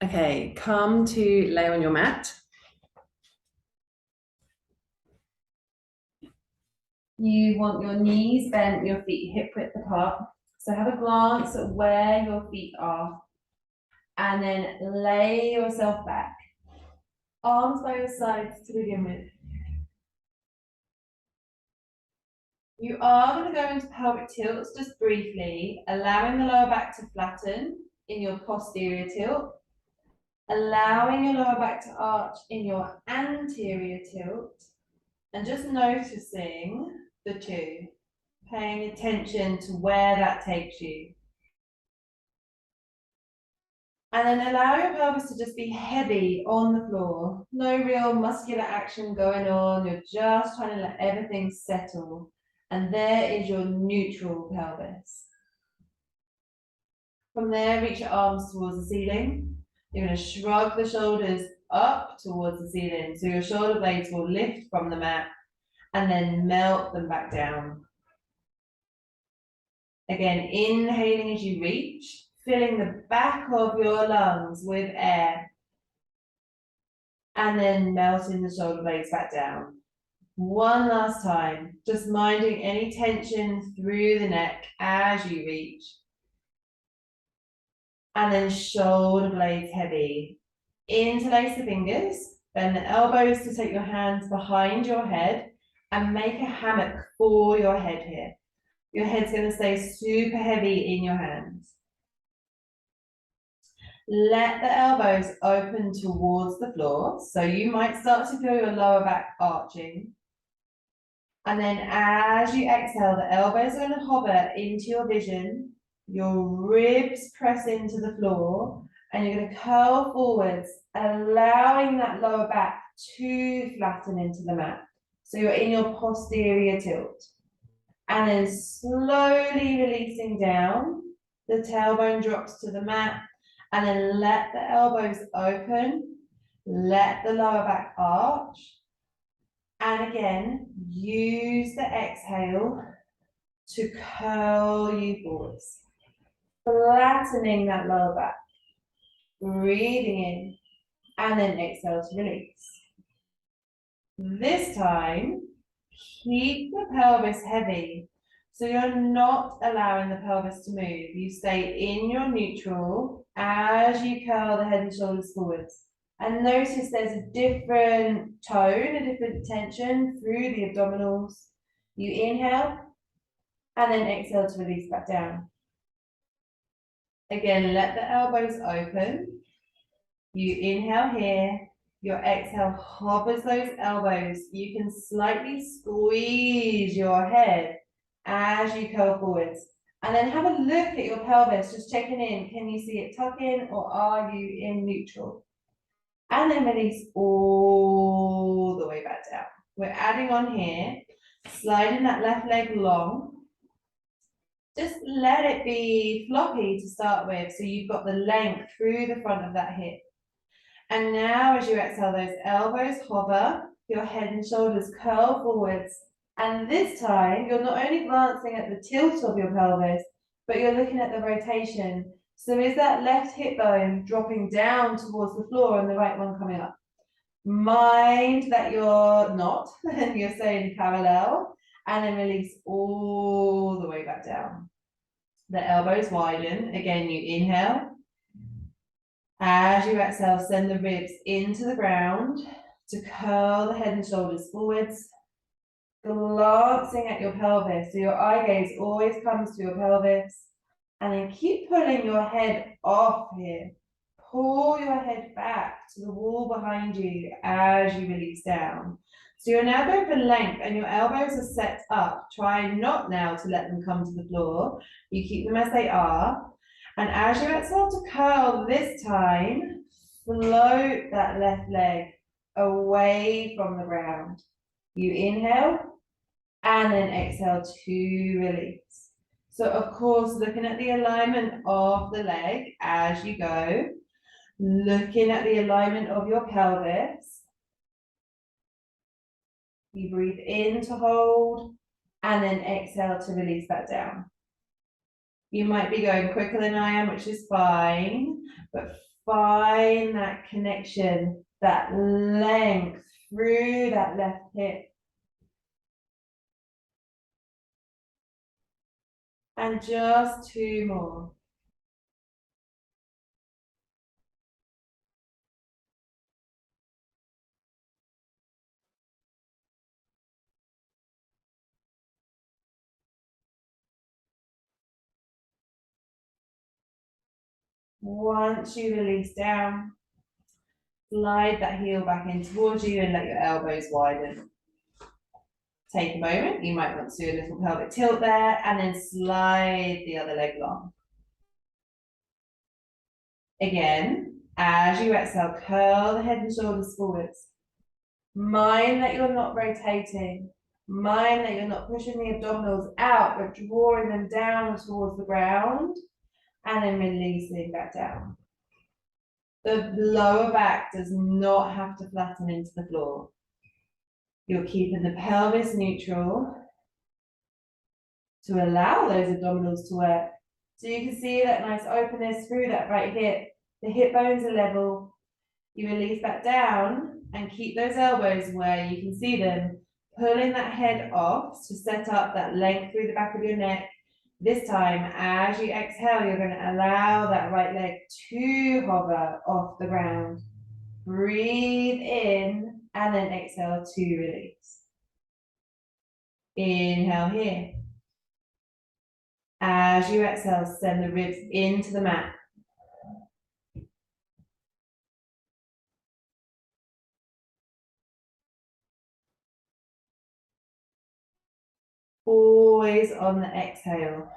Okay, come to lay on your mat. You want your knees bent, your feet hip width apart. So have a glance at where your feet are and then lay yourself back. Arms by your sides to begin with. You are going to go into pelvic tilts just briefly, allowing the lower back to flatten in your posterior tilt, allowing your lower back to arch in your anterior tilt, and just noticing the two, paying attention to where that takes you. And then allow your pelvis to just be heavy on the floor. No real muscular action going on. You're just trying to let everything settle. And there is your neutral pelvis. From there, reach your arms towards the ceiling. You're going to shrug the shoulders up towards the ceiling. So your shoulder blades will lift from the mat and then melt them back down. Again, inhaling as you reach, filling the back of your lungs with air. And then melting the shoulder blades back down. One last time, just minding any tension through the neck as you reach. And then shoulder blades heavy. Interlace the fingers, bend the elbows to take your hands behind your head and make a hammock for your head here. Your head's going to stay super heavy in your hands. Let the elbows open towards the floor. So you might start to feel your lower back arching. And then as you exhale, the elbows are going to hover into your vision. Your ribs press into the floor and you're going to curl forwards, allowing that lower back to flatten into the mat. So you're in your posterior tilt. And then slowly releasing down, the tailbone drops to the mat, and then let the elbows open, let the lower back arch, and again, use the exhale to curl you forwards, flattening that lower back, breathing in, and then exhale to release. This time, keep the pelvis heavy, so you're not allowing the pelvis to move. You stay in your neutral as you curl the head and shoulders forwards. And notice there's a different tone, a different tension through the abdominals. You inhale, and then exhale to release back down. Again, let the elbows open. You inhale here. Your exhale hovers those elbows. You can slightly squeeze your head as you curl forwards. And then have a look at your pelvis, just checking in. Can you see it tuck in or are you in neutral? And then release all the way back down. We're adding on here, sliding that left leg long. Just let it be floppy to start with, so you've got the length through the front of that hip. And now as you exhale, those elbows hover, your head and shoulders curl forwards. And this time, you're not only glancing at the tilt of your pelvis, but you're looking at the rotation. So is that left hip bone dropping down towards the floor and the right one coming up? Mind that you're not, and you're staying parallel, and then release all the way back down. The elbows widen. Again, you inhale. As you exhale, send the ribs into the ground to curl the head and shoulders forwards, glancing at your pelvis. So your eye gaze always comes to your pelvis. And then keep pulling your head off here. Pull your head back to the wall behind you as you release down. So you're now going for length and your elbows are set up. Try not now to let them come to the floor. You keep them as they are. And as you exhale to curl this time, float that left leg away from the ground. You inhale and then exhale to release. So of course, looking at the alignment of the leg as you go, looking at the alignment of your pelvis. You breathe in to hold and then exhale to release that down. You might be going quicker than I am, which is fine, but find that connection, that length through that left hip. And just two more. Once you release down, slide that heel back in towards you and let your elbows widen. Take a moment, you might want to do a little pelvic tilt there and then slide the other leg long. Again, as you exhale, curl the head and shoulders forwards. Mind that you're not rotating. Mind that you're not pushing the abdominals out, but drawing them down towards the ground and then releasing back down. The lower back does not have to flatten into the floor. You're keeping the pelvis neutral to allow those abdominals to work. So you can see that nice openness through that right hip. The hip bones are level. You release back down and keep those elbows where you can see them, pulling that head off to set up that length through the back of your neck. This time, as you exhale, you're going to allow that right leg to hover off the ground. Breathe in and then exhale to release. Inhale here. As you exhale, send the ribs into the mat. Always on the exhale,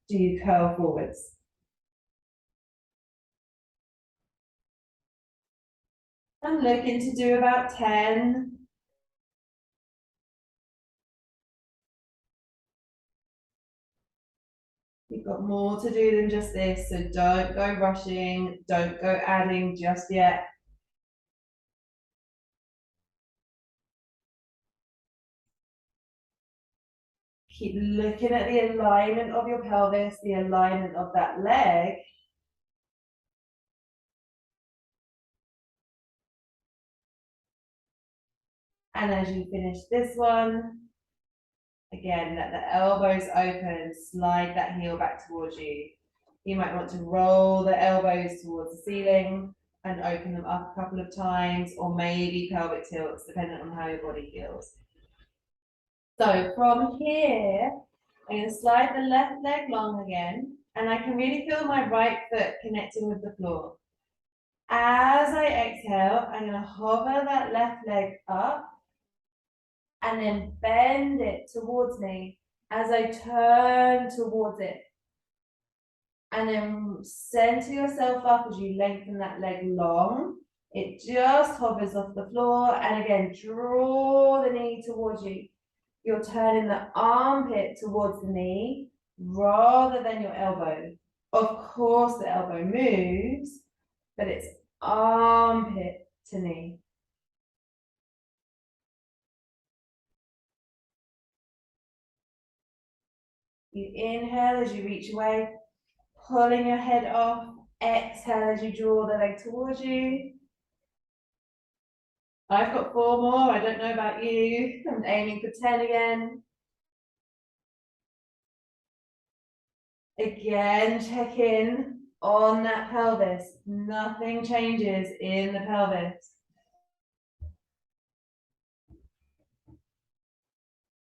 do you curl forwards. I'm looking to do about 10. You've got more to do than just this, so don't go rushing, don't go adding just yet. Keep looking at the alignment of your pelvis, the alignment of that leg. And as you finish this one, again, let the elbows open, slide that heel back towards you. You might want to roll the elbows towards the ceiling and open them up a couple of times, or maybe pelvic tilts, depending on how your body feels. So from here, I'm going to slide the left leg long again, and I can really feel my right foot connecting with the floor. As I exhale, I'm going to hover that left leg up and then bend it towards me as I turn towards it. And then center yourself up as you lengthen that leg long. It just hovers off the floor. And again, draw the knee towards you. You're turning the armpit towards the knee rather than your elbow. Of course, the elbow moves, but it's armpit to knee. You inhale as you reach away, pulling your head off. Exhale as you draw the leg towards you. I've got 4 more. I don't know about you. I'm aiming for 10 again. Again, check in on that pelvis. Nothing changes in the pelvis.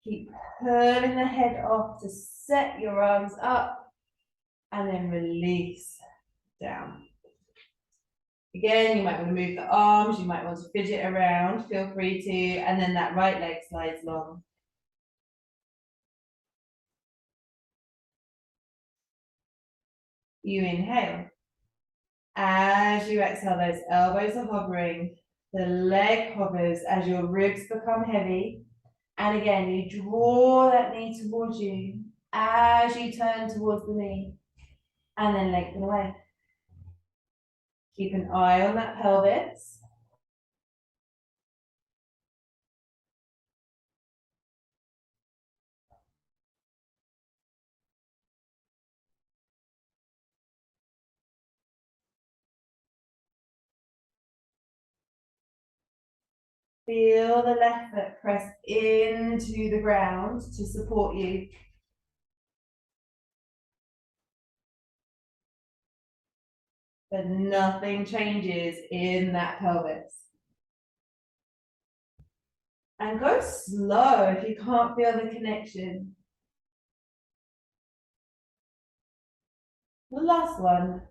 Keep pulling the head off to set your arms up and then release down. Again, you might want to move the arms, you might want to fidget around, feel free to, and then that right leg slides long. You inhale. As you exhale, those elbows are hovering, the leg hovers as your ribs become heavy. And again, you draw that knee towards you as you turn towards the knee and then lengthen away. Keep an eye on that pelvis. Feel the left foot press into the ground to support you. But nothing changes in that pelvis. And go slow if you can't feel the connection. The last one.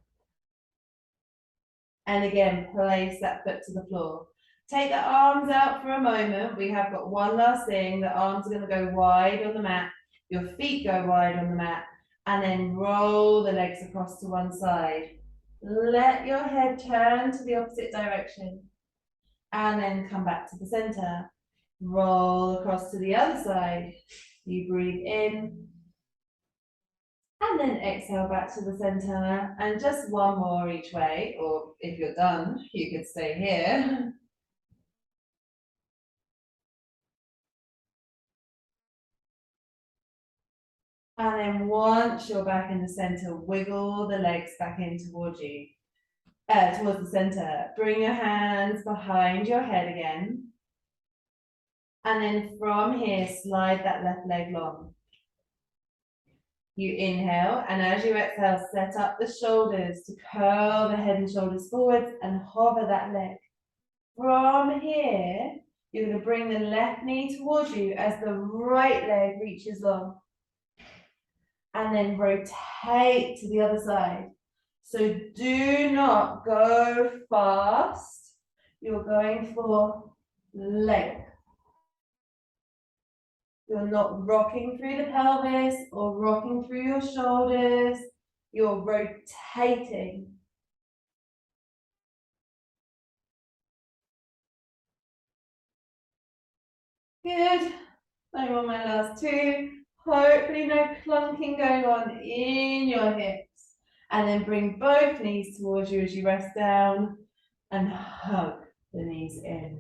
And again, place that foot to the floor. Take the arms out for a moment. We have got one last thing. The arms are going to go wide on the mat. Your feet go wide on the mat. And then roll the legs across to one side. Let your head turn to the opposite direction. And then come back to the center. Roll across to the other side. You breathe in. And then exhale back to the center. And just one more each way. Or if you're done, you could stay here. And then once you're back in the center, wiggle the legs back in towards you, towards the center. Bring your hands behind your head again. And then from here, slide that left leg long. You inhale, and as you exhale, set up the shoulders to curl the head and shoulders forwards and hover that leg. From here, you're going to bring the left knee towards you as the right leg reaches long. And then rotate to the other side. So do not go fast. You're going for length. You're not rocking through the pelvis or rocking through your shoulders. You're rotating. Good. I'm on my last two. Hopefully no clunking going on in your hips. And then bring both knees towards you as you rest down and hug the knees in.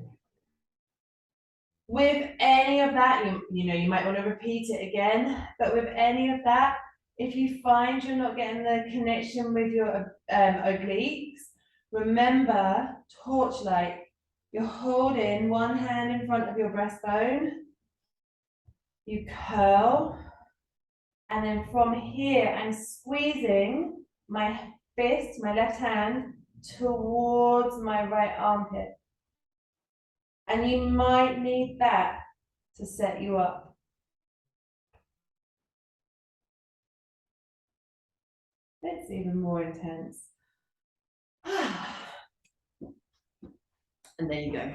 With any of that, you might want to repeat it again, but with any of that, if you find you're not getting the connection with your obliques, remember, torchlight. You're holding one hand in front of your breastbone. You curl. And then from here, I'm squeezing my fist, my left hand, towards my right armpit. And you might need that to set you up. It's even more intense. And there you go.